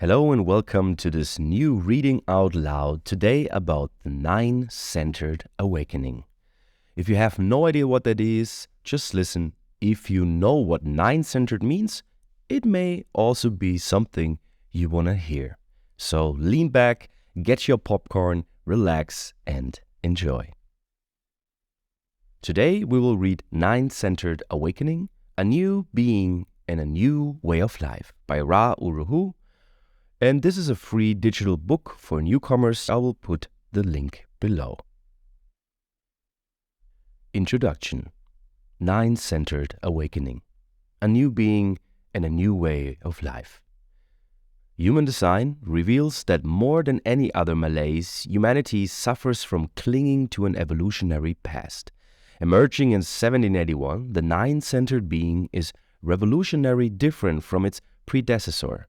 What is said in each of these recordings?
Hello and welcome to this new reading out loud today about the Nine-Centered Awakening. If you have no idea what that is, just listen. If you know what nine-centered means, it may also be something you want to hear. So lean back, get your popcorn, relax, and enjoy. Today we will read Nine-Centered Awakening, A New Being and a New Way of Life by Ra Uru Hu. And this is a free digital book for newcomers. I will put the link below. Introduction. Nine-Centered Awakening. A New Being and a New Way of Life. Human design reveals that more than any other malaise, humanity suffers from clinging to an evolutionary past. Emerging in 1781, the nine-centered being is revolutionarily different from its predecessor.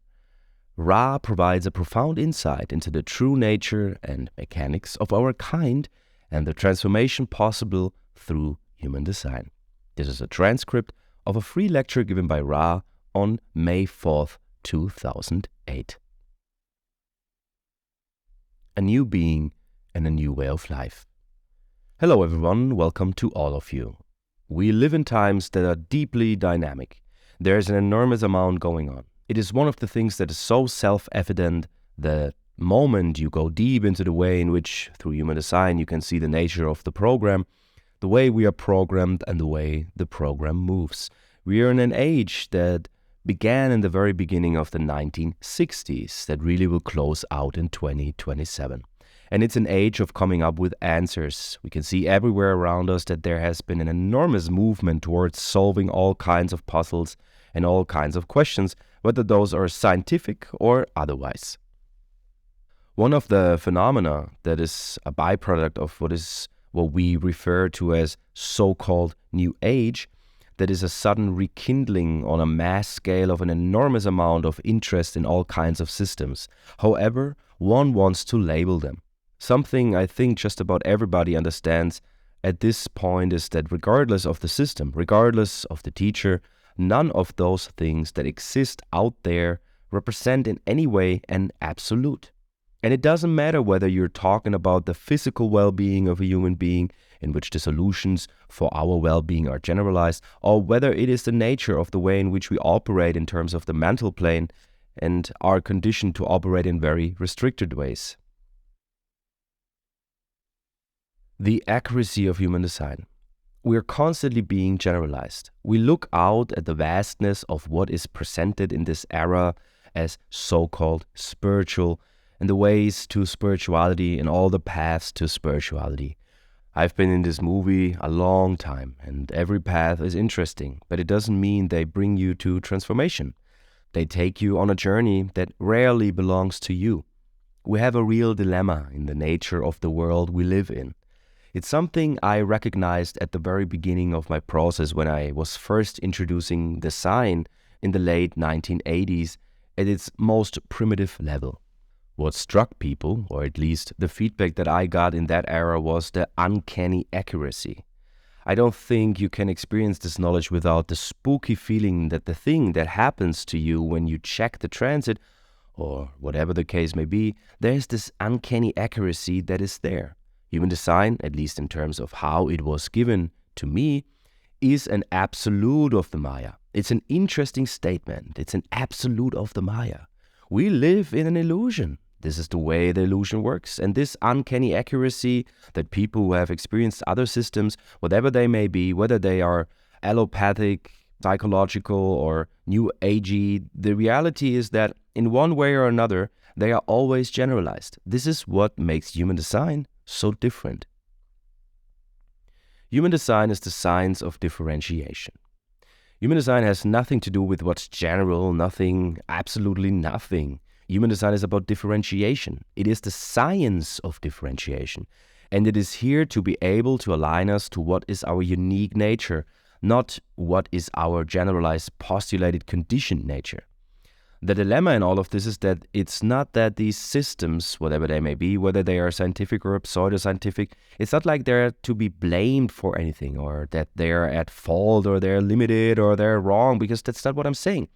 Ra provides a profound insight into the true nature and mechanics of our kind and the transformation possible through human design. This is a transcript of a free lecture given by Ra on May 4th, 2008. A New Being and a New Way of Life. Hello everyone, welcome to all of you. We live in times that are deeply dynamic. There is an enormous amount going on. It is one of the things that is so self-evident the moment you go deep into the way in which, through human design, you can see the nature of the program, the way we are programmed and the way the program moves. We are in an age that began in the very beginning of the 1960s that really will close out in 2027. And it's an age of coming up with answers. We can see everywhere around us that there has been an enormous movement towards solving all kinds of puzzles and all kinds of questions, whether those are scientific or otherwise. One of the phenomena that is a byproduct of what we refer to as so-called New Age, that is a sudden rekindling on a mass scale of an enormous amount of interest in all kinds of systems. However, one wants to label them. Something I think just about everybody understands at this point is that regardless of the system, regardless of the teacher, none of those things that exist out there represent in any way an absolute. And it doesn't matter whether you're talking about the physical well-being of a human being, in which the solutions for our well-being are generalized, or whether it is the nature of the way in which we operate in terms of the mental plane and are conditioned to operate in very restricted ways. The accuracy of human design. We are constantly being generalized. We look out at the vastness of what is presented in this era as so-called spiritual and the ways to spirituality and all the paths to spirituality. I've been in this movie a long time and every path is interesting, but it doesn't mean they bring you to transformation. They take you on a journey that rarely belongs to you. We have a real dilemma in the nature of the world we live in. It's something I recognized at the very beginning of my process when I was first introducing the sign in the late 1980s at its most primitive level. What struck people, or at least the feedback that I got in that era, was the uncanny accuracy. I don't think you can experience this knowledge without the spooky feeling that the thing that happens to you when you check the transit, or whatever the case may be, there's this uncanny accuracy that is there. Human design, at least in terms of how it was given to me, is an absolute of the Maya. It's an interesting statement. It's an absolute of the Maya. We live in an illusion. This is the way the illusion works. And this uncanny accuracy that people who have experienced other systems, whatever they may be, whether they are allopathic, psychological, or new agey, the reality is that in one way or another, they are always generalized. This is what makes human design so different. Human design is the science of differentiation. Human design has nothing to do with what's general, nothing, absolutely nothing. Human design is about differentiation. It is the science of differentiation. And it is here to be able to align us to what is our unique nature, not what is our generalized postulated conditioned nature. The dilemma in all of this is that it's not that these systems, whatever they may be, whether they are scientific or pseudoscientific, it's not like they're to be blamed for anything or that they're at fault or they're limited or they're wrong, because that's not what I'm saying.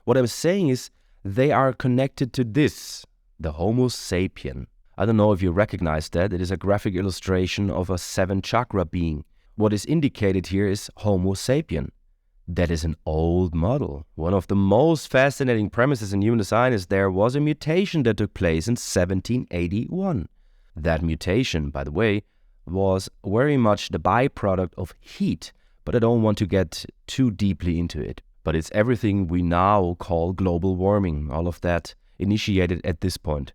What I'm saying is They are connected to this, the Homo sapien. I don't know if you recognize that. It is a graphic illustration of a 7-chakra being. What is indicated here is Homo sapien. That is an old model. One of the most fascinating premises in human design is there was a mutation that took place in 1781. That mutation, by the way, was very much the byproduct of heat, but I don't want to get too deeply into it. But it's everything we now call global warming, all of that initiated at this point.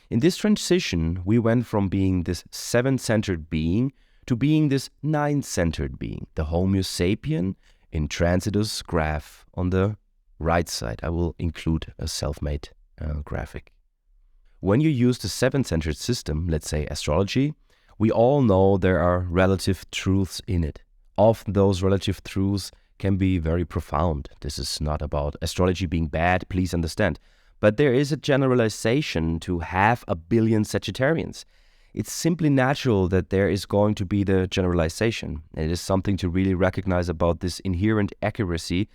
In this transition, we went from being this 7-centered being to being this 9-centered being, the Homo sapien, in Transitus graph on the right side. I will include a self-made graphic. When you use the 7-centered system, let's say astrology, we all know there are relative truths in it. Often those relative truths can be very profound. This is not about astrology being bad, please understand. But there is a generalization to 500 million Sagittarians. It's simply natural that there is going to be the generalization. It is something to really recognize about this inherent accuracy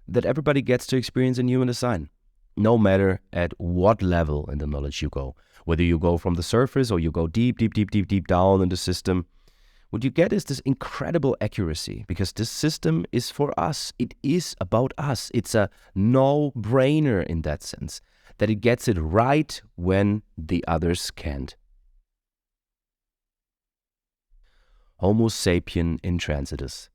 that everybody gets to experience in human design, no matter at what level in the knowledge you go. Whether you go from the surface or you go deep down in the system, what you get is this incredible accuracy because this system is for us. It is about us. It's a no-brainer in that sense, that it gets it right when the others can't. Homo sapien in Transitus.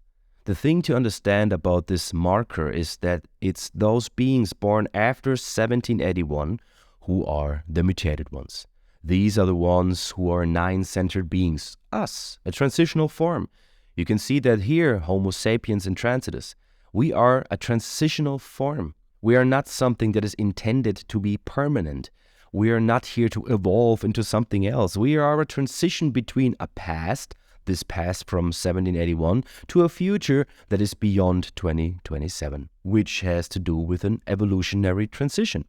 The thing to understand about this marker is that it's those beings born after 1781 who are the mutated ones. These are the ones who are 9-centered beings, us, a transitional form. You can see that here, Homo sapiens in Transitus. We are a transitional form. We are not something that is intended to be permanent. We are not here to evolve into something else. We are a transition between a past, this past from 1781, to a future that is beyond 2027, which has to do with an evolutionary transition.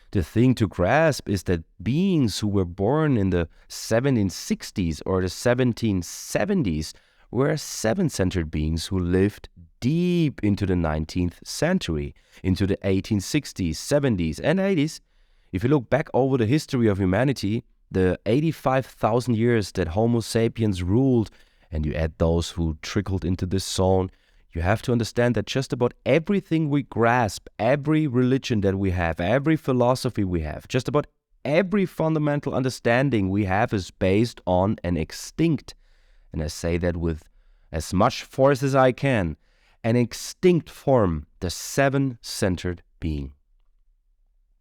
The thing to grasp is that beings who were born in the 1760s or the 1770s were 7-centered beings who lived deep into the 19th century, into the 1860s, 70s, and 80s. If you look back over the history of humanity, the 85,000 years that Homo sapiens ruled, and you add those who trickled into this zone, you have to understand that just about everything we grasp, every religion that we have, every philosophy we have, just about every fundamental understanding we have is based on an extinct, and I say that with as much force as I can, an extinct form, the 7-centered being.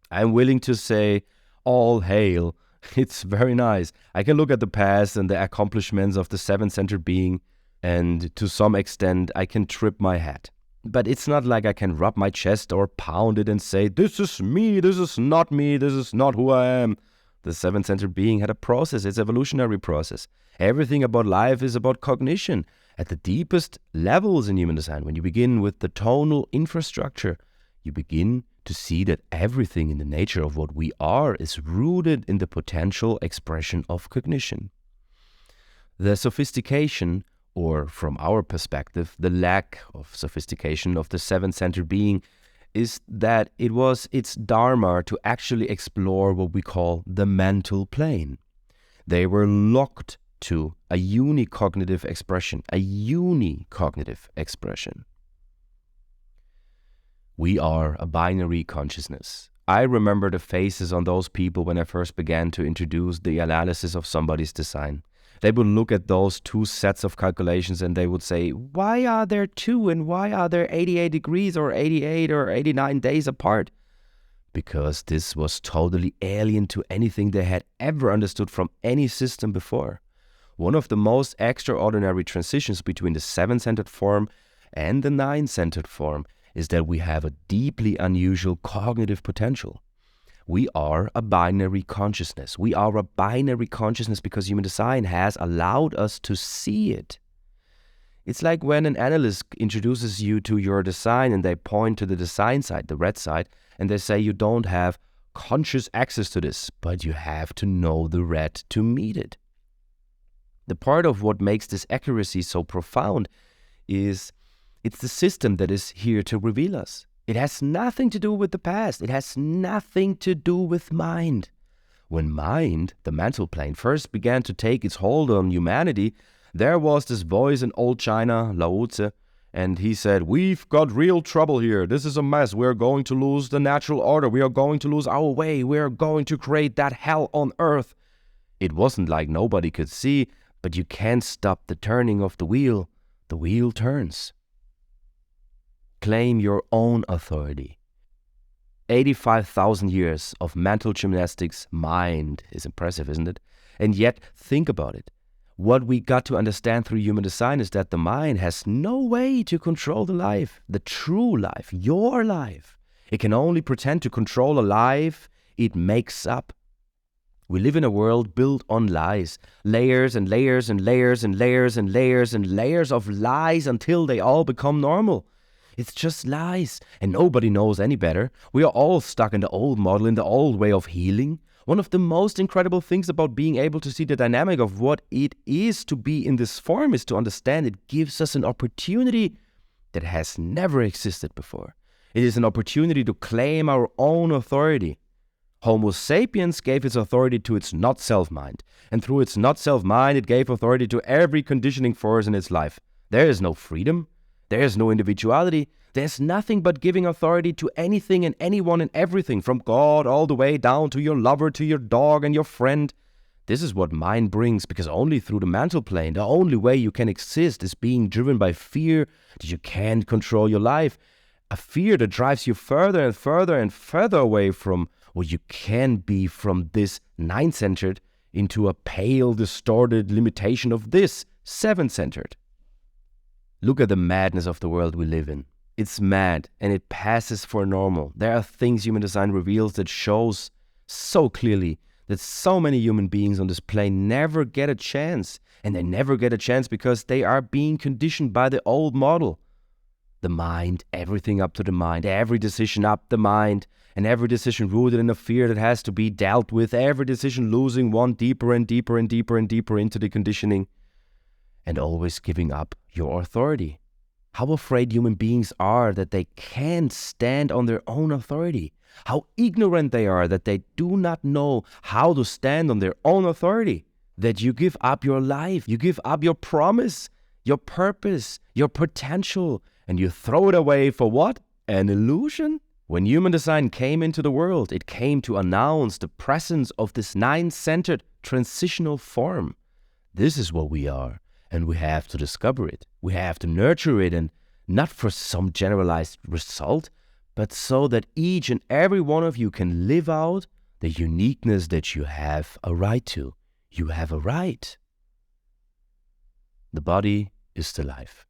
I'm willing to say, all hail. It's very nice. I can look at the past and the accomplishments of the 7-centered being, and to some extent I can trip my hat. But it's not like I can rub my chest or pound it and say, this is me, this is not who I am. The 7-centered being had a process, it's an evolutionary process. Everything about life is about cognition. At the deepest levels in human design, when you begin with the tonal infrastructure, you begin to see that everything in the nature of what we are is rooted in the potential expression of cognition. The sophistication, or from our perspective, the lack of sophistication of the 7-centered being is that it was its dharma to actually explore what we call the mental plane. They were locked to a unicognitive expression, We are a binary consciousness. I remember the faces on those people when I first began to introduce the analysis of somebody's design. They would look at those two sets of calculations and they would say, why are there two and why are there 88 degrees or 88 or 89 days apart? Because this was totally alien to anything they had ever understood from any system before. One of the most extraordinary transitions between the 7-centered form and the 9-centered form is that we have a deeply unusual cognitive potential. We are a binary consciousness. We are a binary consciousness because human design has allowed us to see it. It's like when an analyst introduces you to your design and they point to the design side, the red side, and they say you don't have conscious access to this, but you have to know the red to meet it. The part of what makes this accuracy so profound is it's the system that is here to reveal us. It has nothing to do with the past. It has nothing to do with mind. When mind, the mental plane, first began to take its hold on humanity, there was this voice in old China, Lao Tzu, and he said, "We've got real trouble here. This is a mess. We're going to lose the natural order. We are going to lose our way. We are going to create that hell on earth." It wasn't like nobody could see, but you can't stop the turning of the wheel. The wheel turns. Claim your own authority. 85,000 years of mental gymnastics, mind is impressive, isn't it? And yet, think about it. What we got to understand through human design is that the mind has no way to control the life, the true life, your life. It can only pretend to control a life it makes up. We live in a world built on lies, layers and layers and layers and layers and layers and layers of lies until they all become normal. It's just lies, and nobody knows any better. We are all stuck in the old model, in the old way of healing. One of the most incredible things about being able to see the dynamic of what it is to be in this form is to understand it gives us an opportunity that has never existed before. It is an opportunity to claim our own authority. Homo sapiens gave its authority to its not-self mind, and through its not-self mind it gave authority to every conditioning force in its life. There is no freedom. There is no individuality. There's nothing but giving authority to anything and anyone and everything, from God all the way down to your lover, to your dog and your friend. This is what mind brings, because only through the mental plane, the only way you can exist is being driven by fear that you can't control your life. A fear that drives you further and further and further away from what you can be, from this nine-centered into a pale, distorted limitation of this seven-centered. Look at the madness of the world we live in. It's mad and it passes for normal. There are things human design reveals that shows so clearly that so many human beings on this plane never get a chance. And they never get a chance because they are being conditioned by the old model. The mind, everything up to the mind, every decision up the mind, and every decision rooted in a fear that has to be dealt with, every decision losing one deeper and deeper and deeper and deeper into the conditioning, and always giving up your authority. How afraid human beings are that they can't stand on their own authority. How ignorant they are that they do not know how to stand on their own authority. That you give up your life, you give up your promise, your purpose, your potential, and you throw it away for what? An illusion? When human design came into the world, it came to announce the presence of this nine-centered transitional form. This is what we are. And we have to discover it. We have to nurture it, and not for some generalized result, but so that each and every one of you can live out the uniqueness that you have a right to. You have a right. The body is the life.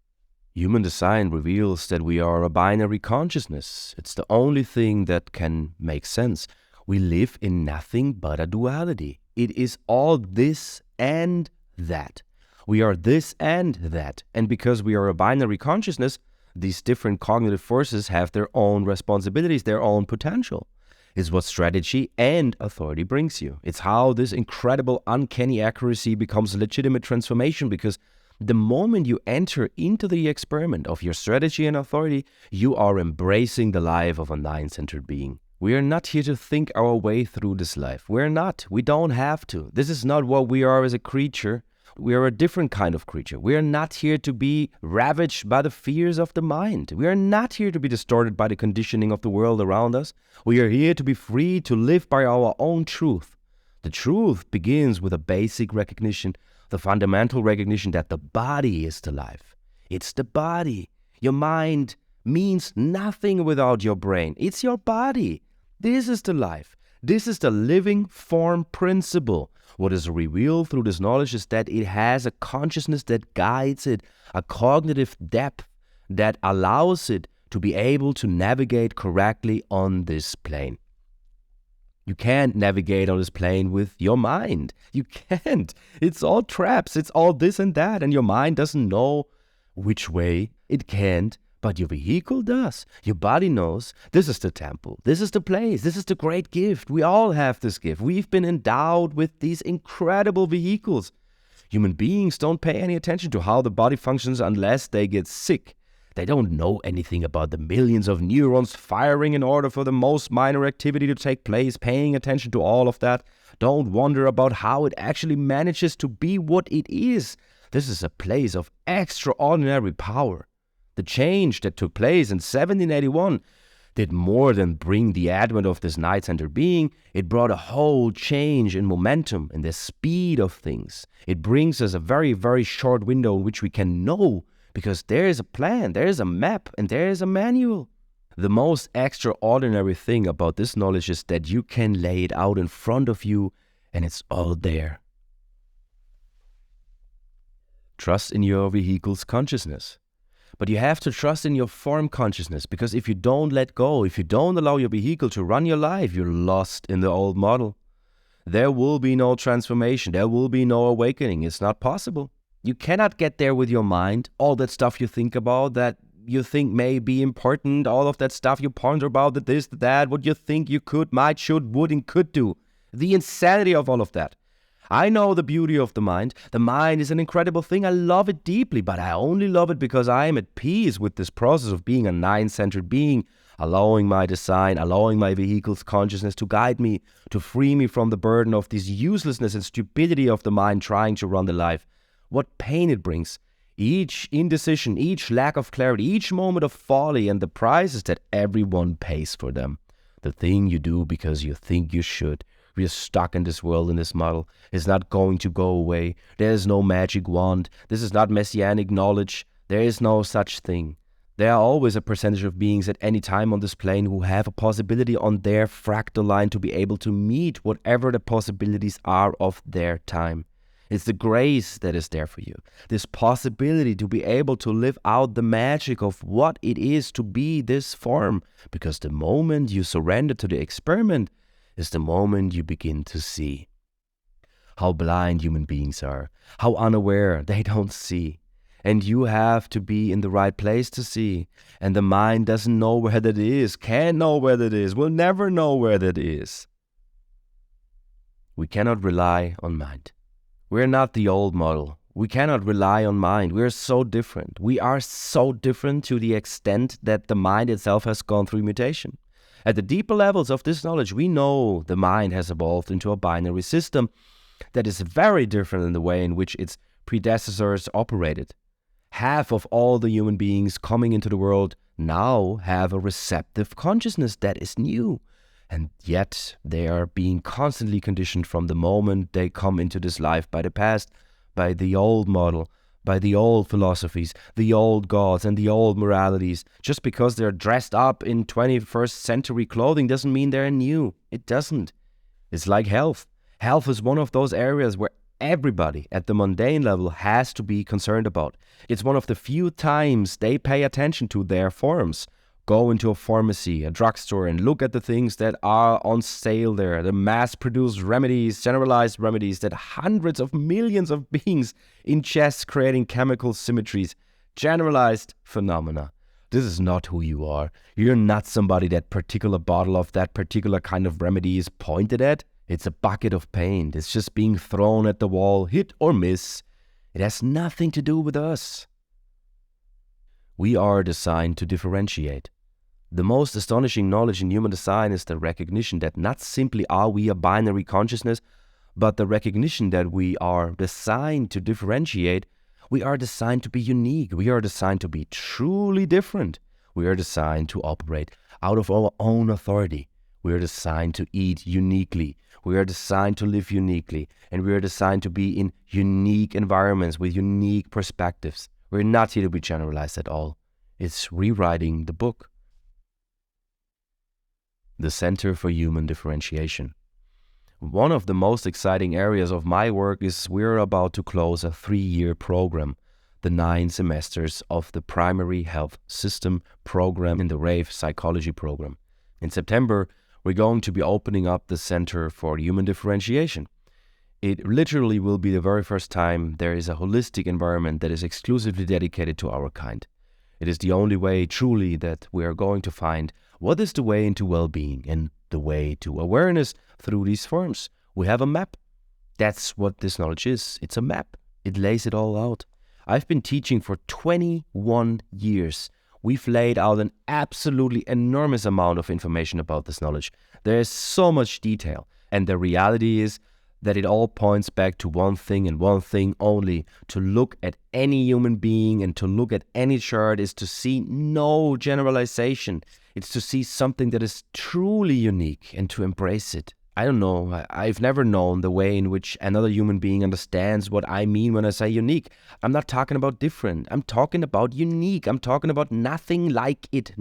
Human design reveals that we are a binary consciousness. It's the only thing that can make sense. We live in nothing but a duality. It is all this and that. We are this and that. And because we are a binary consciousness, these different cognitive forces have their own responsibilities, their own potential. It's what strategy and authority brings you. It's how this incredible uncanny accuracy becomes legitimate transformation, because the moment you enter into the experiment of your strategy and authority, you are embracing the life of a nine-centered being. We are not here to think our way through this life. We're not. We don't have to. This is not what we are as a creature. We are a different kind of creature. We are not here to be ravaged by the fears of the mind. We are not here to be distorted by the conditioning of the world around us. We are here to be free to live by our own truth. The truth begins with a basic recognition, the fundamental recognition that the body is the life. It's the body. Your mind means nothing without your brain. It's your body. This is the life. This is the living form principle. What is revealed through this knowledge is that it has a consciousness that guides it, a cognitive depth that allows it to be able to navigate correctly on this plane. You can't navigate on this plane with your mind. You can't. It's all traps. It's all this and that. And your mind doesn't know which way it can't, but your vehicle does. Your body knows. This is the temple. This is the place. This is the great gift. We all have this gift. We've been endowed with these incredible vehicles. Human beings don't pay any attention to how the body functions unless they get sick. They don't know anything about the millions of neurons firing in order for the most minor activity to take place, paying attention to all of that. Don't wonder about how it actually manages to be what it is. This is a place of extraordinary power. The change that took place in 1781 did more than bring the advent of this night-centered being. It brought a whole change in momentum and the speed of things. It brings us a very, very short window in which we can know, because there is a plan, there is a map, and there is a manual. The most extraordinary thing about this knowledge is that you can lay it out in front of you and it's all there. Trust in your vehicle's consciousness. But you have to trust in your form consciousness, because if you don't let go, if you don't allow your vehicle to run your life, you're lost in the old model. There will be no transformation. There will be no awakening. It's not possible. You cannot get there with your mind. All that stuff you think about, that you think may be important, all of that stuff you ponder about, that this, that, what you think you could, might, should, would, and could do. The insanity of all of that. I know the beauty of the mind. The mind is an incredible thing. I love it deeply, but I only love it because I am at peace with this process of being a nine-centered being, allowing my design, allowing my vehicle's consciousness to guide me, to free me from the burden of this uselessness and stupidity of the mind trying to run the life. What pain it brings. Each indecision, each lack of clarity, each moment of folly, and the prices that everyone pays for them. The thing you do because you think you should. We are stuck in this world, in this model. It's not going to go away. There is no magic wand. This is not messianic knowledge. There is no such thing. There are always a percentage of beings at any time on this plane who have a possibility on their fractal line to be able to meet whatever the possibilities are of their time. It's the grace that is there for you. This possibility to be able to live out the magic of what it is to be this form. Because the moment you surrender to the experiment is the moment you begin to see. How blind human beings are. How unaware they don't see. And you have to be in the right place to see. And the mind doesn't know where that is, can't know where that is, will never know where that is. We cannot rely on mind. We're not the old model. We cannot rely on mind. We're so different. We are so different to the extent that the mind itself has gone through mutation. At the deeper levels of this knowledge, we know the mind has evolved into a binary system that is very different in the way in which its predecessors operated. Half of all the human beings coming into the world now have a receptive consciousness that is new. And yet they are being constantly conditioned from the moment they come into this life by the past, by the old model, by the old philosophies, the old gods and the old moralities. Just because they're dressed up in 21st century clothing doesn't mean they're new. It doesn't. It's like health. Health is one of those areas where everybody at the mundane level has to be concerned about. It's one of the few times they pay attention to their forms. Go into a pharmacy, a drugstore, and look at the things that are on sale there. The mass-produced remedies, generalized remedies that hundreds of millions of beings ingest, creating chemical symmetries. Generalized phenomena. This is not who you are. You're not somebody that particular bottle of that particular kind of remedy is pointed at. It's a bucket of paint. It's just being thrown at the wall, hit or miss. It has nothing to do with us. We are designed to differentiate. The most astonishing knowledge in human design is the recognition that not simply are we a binary consciousness, but the recognition that we are designed to differentiate. We are designed to be unique. We are designed to be truly different. We are designed to operate out of our own authority. We are designed to eat uniquely. We are designed to live uniquely. And we are designed to be in unique environments with unique perspectives. We're not here to be generalized at all. It's rewriting the book. The Center for Human Differentiation. One of the most exciting areas of my work is we're about to close a 3-year program, the 9 semesters of the Primary Health System program in the RAVE Psychology program. In September, we're going to be opening up the Center for Human Differentiation. It literally will be the very first time there is a holistic environment that is exclusively dedicated to our kind. It is the only way, truly, that we are going to find what is the way into well-being and the way to awareness through these forms. We have a map. That's what this knowledge is. It's a map. It lays it all out. I've been teaching for 21 years We've laid out an absolutely enormous amount of information about this knowledge. There is so much detail. And the reality is that it all points back to one thing and one thing only. To look at any human being and to look at any chart is to see no generalization. It's to see something that is truly unique and to embrace it. I don't know, I've never known the way in which another human being understands what I mean when I say unique. I'm not talking about different, I'm talking about unique. I'm talking about nothing like it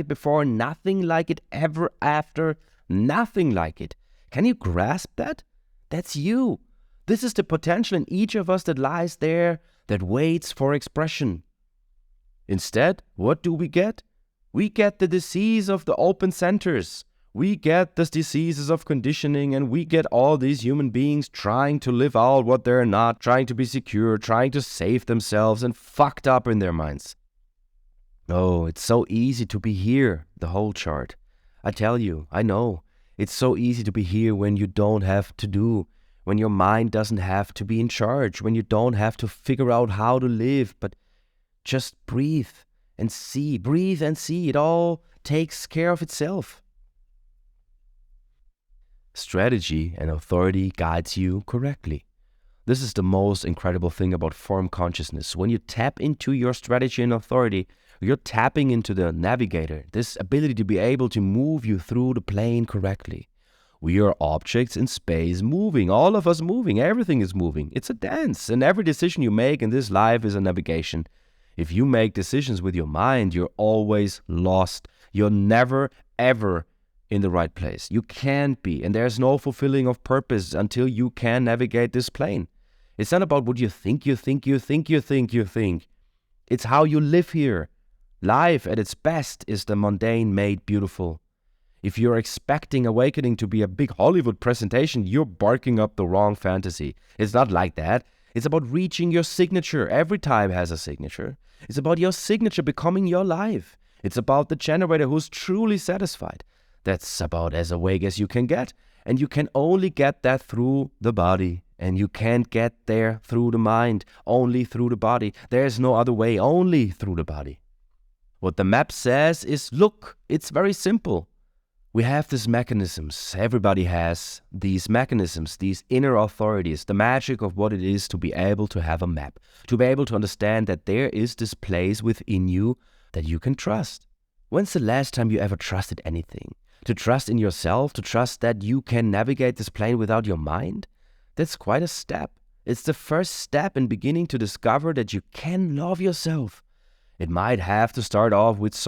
before, nothing like it ever after, nothing like it. Can you grasp that? That's you. This is the potential in each of us that lies there, that waits for expression. Instead, what do we get? We get the disease of the open centers. We get the diseases of conditioning, and we get all these human beings trying to live out what they're not, trying to be secure, trying to save themselves, and fucked up in their minds. Oh, it's so easy to be here, the whole chart. I tell you, I know. It's so easy to be here when you don't have to do, when your mind doesn't have to be in charge, when you don't have to figure out how to live, but just breathe and see. Breathe and see. It all takes care of itself. Strategy and authority guides you correctly. This is the most incredible thing about form consciousness. When you tap into your strategy and authority, you're tapping into the navigator, this ability to be able to move you through the plane correctly. We are objects in space moving, all of us moving, everything is moving. It's a dance, and every decision you make in this life is a navigation. If you make decisions with your mind, you're always lost. You're never, ever in the right place. You can't be, and there's no fulfilling of purpose until you can navigate this plane. It's not about what you think. It's how you live here. Life at its best is the mundane made beautiful. If you're expecting awakening to be a big Hollywood presentation, you're barking up the wrong fantasy. It's not like that. It's about reaching your signature. Every time has a signature. It's about your signature becoming your life. It's about the generator who's truly satisfied. That's about as awake as you can get. And you can only get that through the body. And you can't get there through the mind, only through the body. There's no other way, only through the body. What the map says is, look, it's very simple. We have these mechanisms. Everybody has these mechanisms, these inner authorities, the magic of what it is to be able to have a map, to be able to understand that there is this place within you that you can trust. When's the last time you ever trusted anything? To trust in yourself, to trust that you can navigate this plane without your mind? That's quite a step. It's the first step in beginning to discover that you can love yourself. It might have to start off with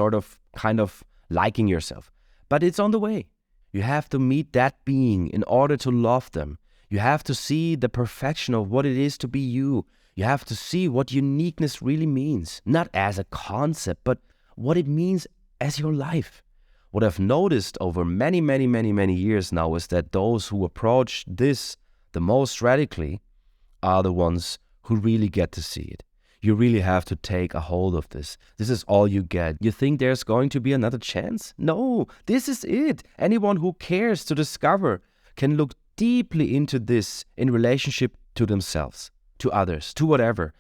kind of liking yourself, but it's on the way. You have to meet that being in order to love them. You have to see the perfection of what it is to be you. You have to see what uniqueness really means, not as a concept, but what it means as your life. What I've noticed over many years now is that those who approach this the most radically are the ones who really get to see it. You really have to take a hold of this. This is all you get. You think there's going to be another chance? No, this is it. Anyone who cares to discover can look deeply into this in relationship to themselves, to others, to whatever.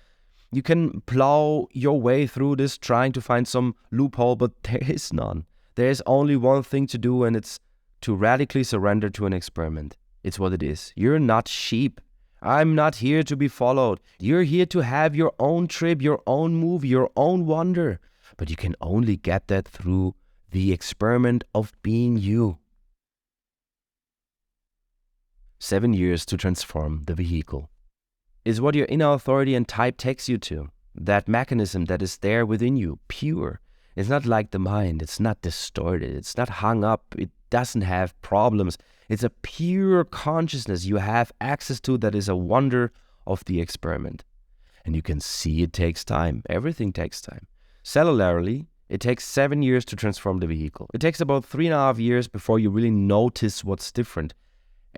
You can plow your way through this trying to find some loophole, but there is none. There is only one thing to do, and it's to radically surrender to an experiment. It's what it is. You're not sheep. I'm not here to be followed. You're here to have your own trip, your own move, your own wonder. But you can only get that through the experiment of being you. 7 years to transform the vehicle is what your inner authority and type takes you to. That mechanism that is there within you, pure. It's not like the mind. It's not distorted. It's not hung up. It doesn't have problems. It's a pure consciousness you have access to that is a wonder of the experiment. And you can see it takes time. Everything takes time. Cellularly, it takes 7 years to transform the vehicle. It takes about 3.5 years before you really notice what's different.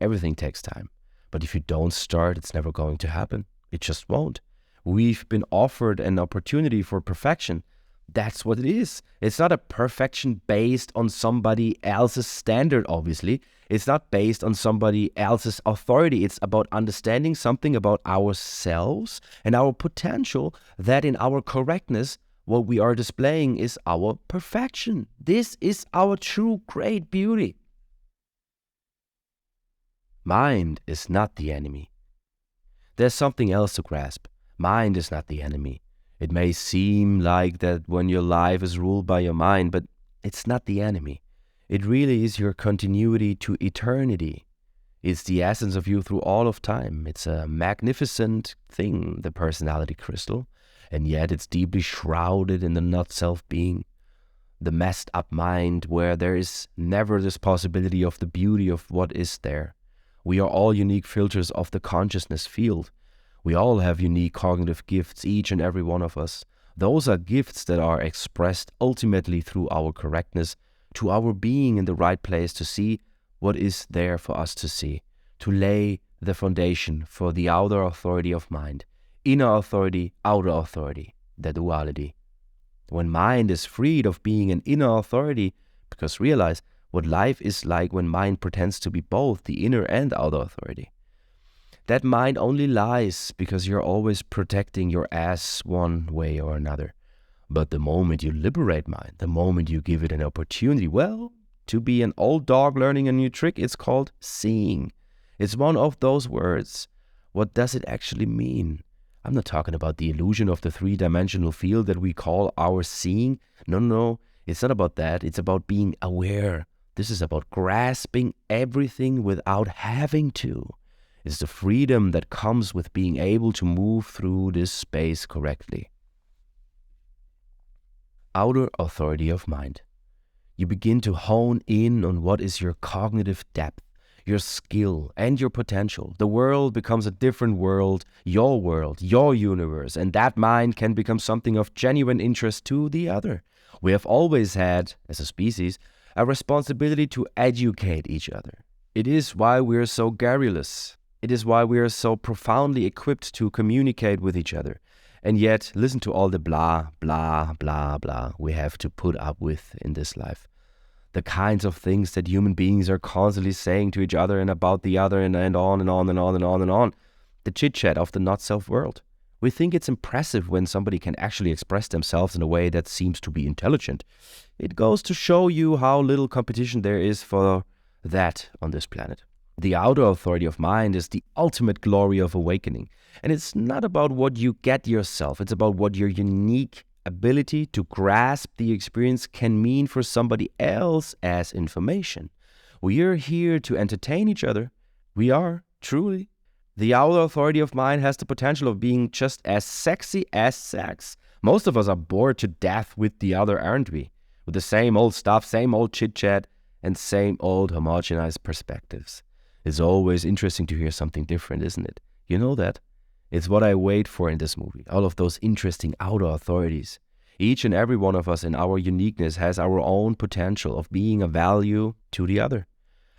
Everything takes time. But if you don't start, it's never going to happen. It just won't. We've been offered an opportunity for perfection. That's what it is. It's not a perfection based on somebody else's standard, obviously. It's not based on somebody else's authority. It's about understanding something about ourselves and our potential that in our correctness What we are displaying is our perfection. This is our true great beauty. Mind is not the enemy. There's something else to grasp. Mind is not the enemy. It may seem like that when your life is ruled by your mind, but it's not the enemy. It really is your continuity to eternity. It's the essence of you through all of time. It's a magnificent thing, the personality crystal, and yet it's deeply shrouded in the not-self being, the messed up mind where there is never this possibility of the beauty of what is there. We are all unique filters of the consciousness field. We all have unique cognitive gifts, each and every one of us. Those are gifts that are expressed ultimately through our correctness, to our being in the right place to see what is there for us to see, to lay the foundation for the outer authority of mind, inner authority, outer authority, the duality. When mind is freed of being an inner authority, because realize what life is like when mind pretends to be both the inner and outer authority. That mind only lies because you're always protecting your ass one way or another. But the moment you liberate mind, the moment you give it an opportunity, well, to be an old dog learning a new trick, it's called seeing. It's one of those words. What does it actually mean? I'm not talking about the illusion of the three-dimensional field that we call our seeing. No, it's not about that. It's about being aware. This is about grasping everything without having to. It's the freedom that comes with being able to move through this space correctly. Outer authority of mind. You begin to hone in on what is your cognitive depth, your skill, and your potential. The world becomes a different world, your universe, and that mind can become something of genuine interest to the other. We have always had, as a species, a responsibility to educate each other. It is why we are so garrulous. It is why we are so profoundly equipped to communicate with each other. And yet, listen to all the blah, blah, blah, blah we have to put up with in this life. The kinds of things that human beings are constantly saying to each other and about the other and on and on and on and on and on. The chit-chat of the not-self world. We think it's impressive when somebody can actually express themselves in a way that seems to be intelligent. It goes to show you how little competition there is for that on this planet. The outer authority of mind is the ultimate glory of awakening. And it's not about what you get yourself. It's about what your unique ability to grasp the experience can mean for somebody else as information. We are here to entertain each other. We are, truly. The outer authority of mind has the potential of being just as sexy as sex. Most of us are bored to death with the other, aren't we? With the same old stuff, same old chit-chat, and same old homogenized perspectives. It's always interesting to hear something different, isn't it? You know that? It's what I wait for in this movie, all of those interesting outer authorities. Each and every one of us in our uniqueness has our own potential of being a value to the other.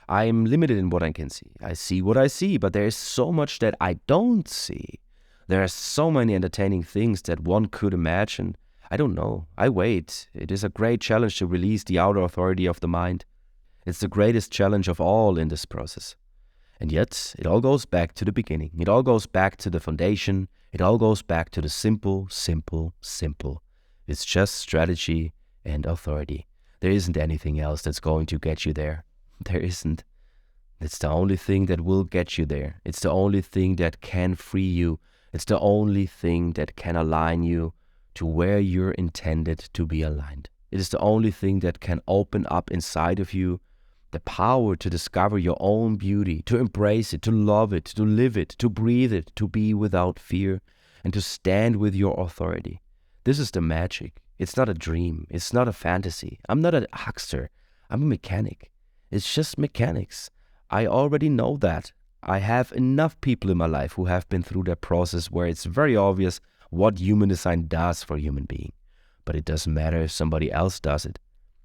I am limited in what I can see. I see what I see, but there is so much that I don't see. There are so many entertaining things that one could imagine. I don't know. I wait. It is a great challenge to release the outer authority of the mind. It's the greatest challenge of all in this process. And yet, it all goes back to the beginning. It all goes back to the foundation. It all goes back to the simple, simple, simple. It's just strategy and authority. There isn't anything else that's going to get you there. There isn't. It's the only thing that will get you there. It's the only thing that can free you. It's the only thing that can align you to where you're intended to be aligned. It is the only thing that can open up inside of you the power to discover your own beauty, to embrace it, to love it, to live it, to breathe it, to be without fear, and to stand with your authority. This is the magic. It's not a dream. It's not a fantasy. I'm not a huckster. I'm a mechanic. It's just mechanics. I already know that. I have enough people in my life who have been through that process where it's very obvious what human design does for a human being. But it doesn't matter if somebody else does it.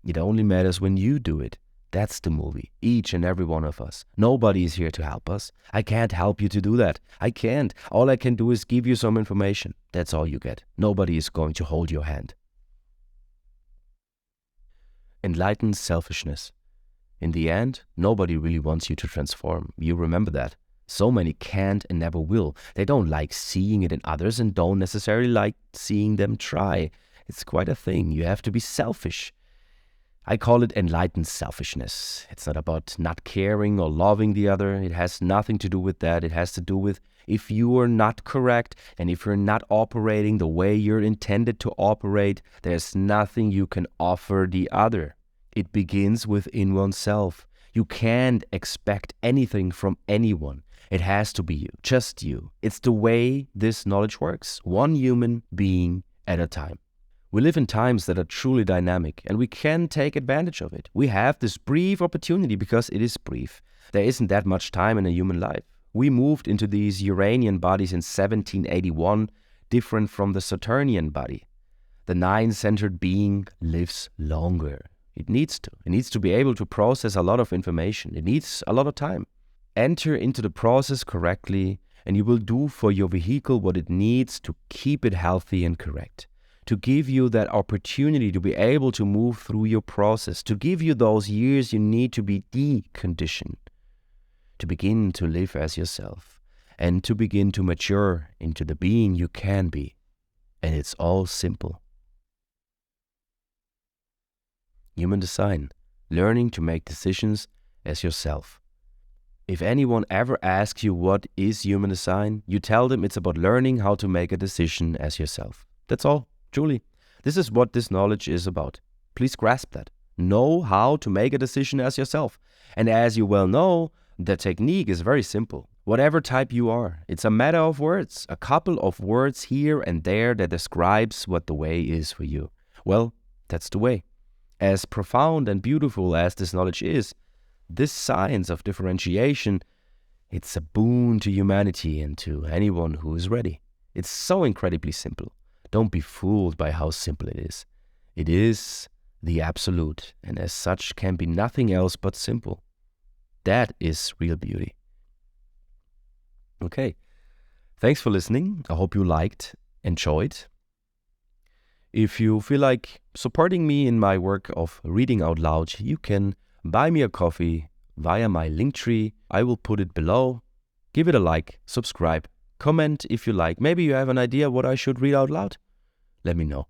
It only matters when you do it. That's the movie, each and every one of us. Nobody is here to help us. I can't help you to do that. I can't. All I can do is give you some information. That's all you get. Nobody is going to hold your hand. Enlightened selfishness. In the end, nobody really wants you to transform. You remember that. So many can't and never will. They don't like seeing it in others and don't necessarily like seeing them try. It's quite a thing. You have to be selfish. I call it enlightened selfishness. It's not about not caring or loving the other. It has nothing to do with that. It has to do with if you are not correct and if you're not operating the way you're intended to operate, there's nothing you can offer the other. It begins within oneself. You can't expect anything from anyone. It has to be you, just you. It's the way this knowledge works, one human being at a time. We live in times that are truly dynamic, and we can take advantage of it. We have this brief opportunity because it is brief. There isn't that much time in a human life. We moved into these Uranian bodies in 1781, different from the Saturnian body. The nine-centered being lives longer. It needs to. It needs to be able to process a lot of information. It needs a lot of time. Enter into the process correctly, and you will do for your vehicle what it needs to keep it healthy and correct. To give you that opportunity to be able to move through your process, to give you those years you need to be deconditioned, to begin to live as yourself, and to begin to mature into the being you can be. And it's all simple. Human design, learning to make decisions as yourself. If anyone ever asks you what is human design, you tell them it's about learning how to make a decision as yourself. That's all. Truly, this is what this knowledge is about. Please grasp that. Know how to make a decision as yourself. And as you well know, the technique is very simple. Whatever type you are, it's a matter of words, a couple of words here and there that describes what the way is for you. Well, that's the way. As profound and beautiful as this knowledge is, this science of differentiation, it's a boon to humanity and to anyone who is ready. It's so incredibly simple. Don't be fooled by how simple it is. It is the absolute, and as such can be nothing else but simple. That is real beauty. Okay, thanks for listening. I hope you enjoyed. If you feel like supporting me in my work of reading out loud, you can buy me a coffee via my Linktree. I will put it below. Give it a like, subscribe, comment if you like. Maybe you have an idea what I should read out loud. Let me know.